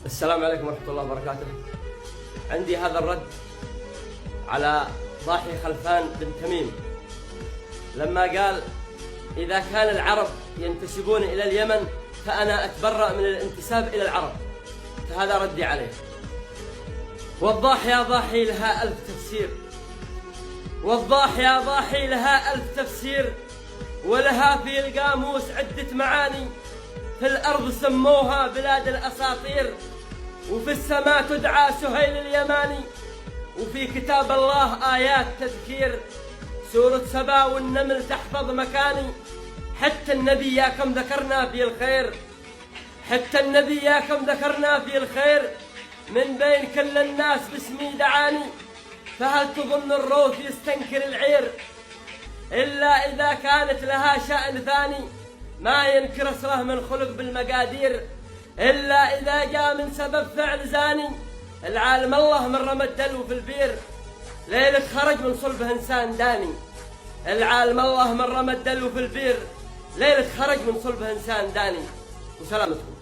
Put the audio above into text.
السلام عليكم ورحمة الله وبركاته. عندي هذا الرد على ضاحي خلفان بن تميم لما قال: إذا كان العرب ينتسبون إلى اليمن فأنا أتبرأ من الانتساب إلى العرب. فهذا ردي عليه. والضاح يا ضاحي لها ألف تفسير، والضاح يا ضاحي لها ألف تفسير، ولها في القاموس عدة معاني. في الأرض سموها بلاد الأساطير، وفي السماء تدعى سهيل اليماني، وفي كتاب الله آيات تذكير. سورة سبا والنمل تحفظ مكاني. حتى النبي يا كم ذكرنا في الخير، حتى النبي يا كم ذكرنا في الخير، من بين كل الناس باسمي دعاني. فهل تظن الروث يستنكر العير إلا إذا كانت لها شأن ثاني؟ ما ينكر أسره من خلق بالمقادير إلا إذا جاء من سبب فعل زاني. العالم الله من رمى الدلو في البير، ليلة خرج من صلبه إنسان داني. العالم الله من رمى الدلو في البير، ليلة خرج من صلبه إنسان داني. وسلامتكم.